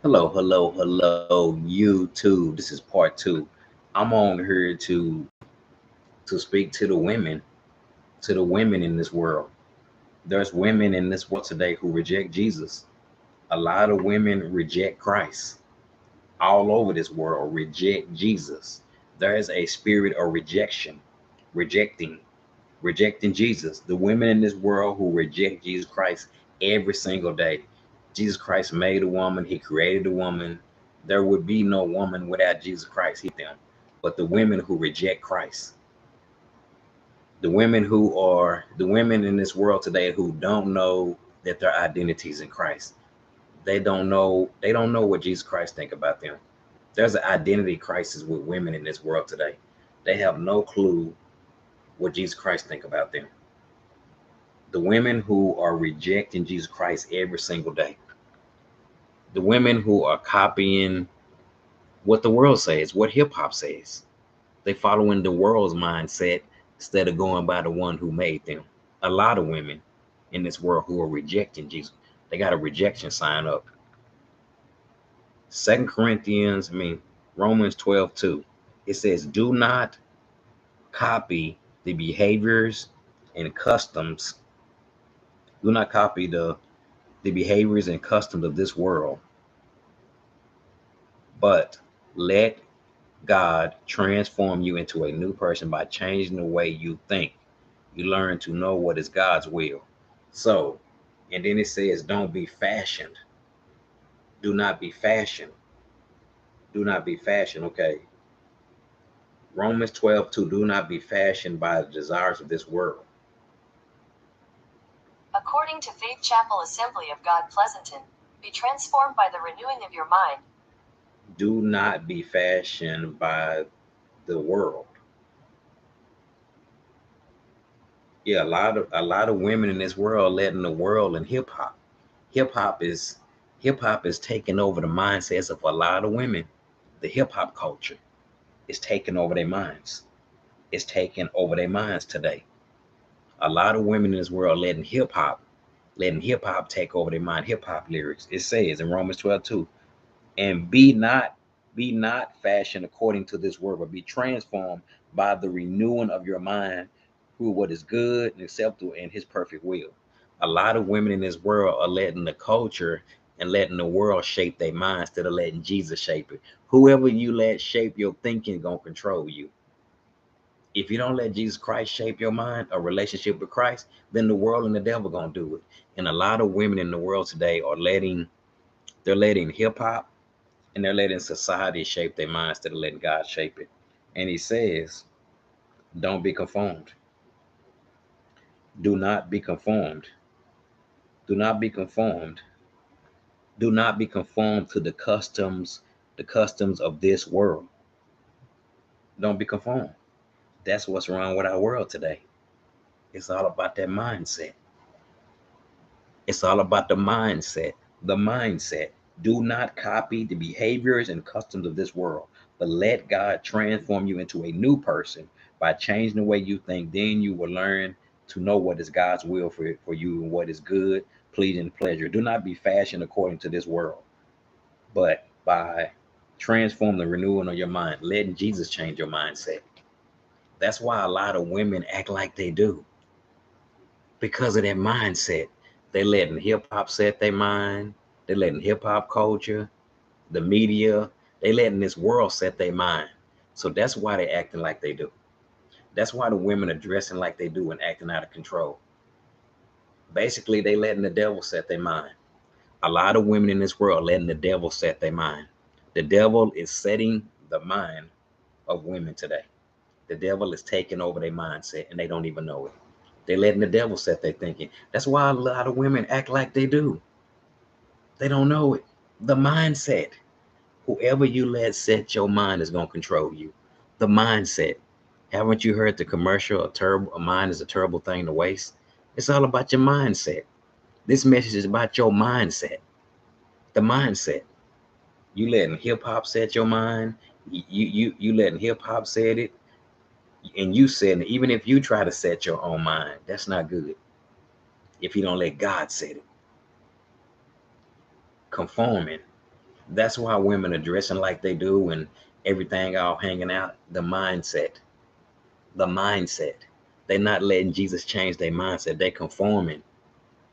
Hello, YouTube. This is part two. I'm on here to speak to the women in this world. There's women in this world today who reject Jesus. A lot of women reject Christ. All over this world reject Jesus. There is a spirit of rejection, rejecting, rejecting Jesus. The women in this world who reject Jesus Christ every single day. Jesus Christ made a woman, he created a woman. There would be no woman without Jesus Christ, them. But the women who reject Christ, the women in this world today who don't know that their identities in Christ. They don't know what Jesus Christ think about them. There's an identity crisis with women in this world today. They have no clue what Jesus Christ think about them. The women who are rejecting Jesus Christ every single day, the women who are copying what the world says, what hip hop says. They following the world's mindset instead of going by the one who made them. A lot of women in this world who are rejecting Jesus, they got a rejection sign up. Second Corinthians, Romans 12:2. It says, do not copy the behaviors and customs. Do not copy the behaviors and customs of this world, but let God transform you into a new person by changing the way you think. You learn to know what is God's will. So, and then it says, don't be fashioned. Do not be fashioned. Do not be fashioned. Okay. Romans 12:2. Do not be fashioned by the desires of this world. According to Faith Chapel Assembly of God Pleasanton, be transformed by the renewing of your mind. Do not be fashioned by the world. Yeah, a lot of women in this world letting the world and hip hop. Hip hop is hip hop is taking over the mindsets of a lot of women. The hip hop culture is taking over their minds. It's taking over their minds today. A lot of women in this world letting hip hop take over their mind. Hip hop lyrics. It says in Romans 12:2, and be not fashioned according to this world, but be transformed by the renewing of your mind through what is good and acceptable in his perfect will. A lot of women in this world are letting the culture and letting the world shape their minds instead of letting Jesus shape it. Whoever you let shape your thinking gonna control you. If you don't let Jesus Christ shape your mind, a relationship with Christ, then the world and the devil gonna do it. And a lot of women in the world today are letting hip hop and they're letting society shape their minds instead of letting God shape it. And he says, don't be conformed. Do not be conformed. Do not be conformed. Do not be conformed to the customs of this world. Don't be conformed. That's what's wrong with our world today. It's all about that mindset. It's all about the mindset. The mindset. Do not copy the behaviors and customs of this world, but let God transform you into a new person by changing the way you think. Then you will learn to know what is God's will for you and what is good, pleasing, pleasure. Do not be fashioned according to this world, but by transform the renewing of your mind, letting Jesus change your mindset. That's why a lot of women act like they do because of that mindset. They letting hip hop set their mind. They letting hip hop culture, the media, they letting this world set their mind. So that's why they acting like they do. That's why the women are dressing like they do and acting out of control. Basically, they letting the devil set their mind. A lot of women in this world letting the devil set their mind. The devil is setting the mind of women today. The devil is taking over their mindset and they don't even know it. They letting the devil set their thinking. That's why a lot of women act like they do. They don't know it. The mindset. Whoever you let set your mind is going to control you. The mindset. Haven't you heard the commercial? A mind is a terrible thing to waste. It's all about your mindset. This message is about your mindset. The mindset. You letting hip hop set your mind. You letting hip hop set it, and you said even if you try to set your own mind, that's not good. If you don't let God set it, conforming. That's why women are dressing like they do and everything all hanging out. The mindset. The mindset. They're not letting Jesus change their mindset. They're conforming.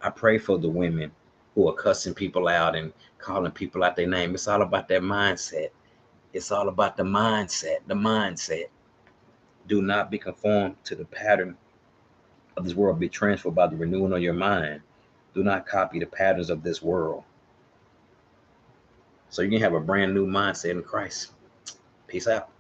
I pray for the women who are cussing people out and calling people out their name. It's all about their mindset. It's all about the mindset. The mindset. Do not be conformed to the pattern of this world. Be transformed by the renewing of your mind. Do not copy the patterns of this world. So you can have a brand new mindset in Christ. Peace out.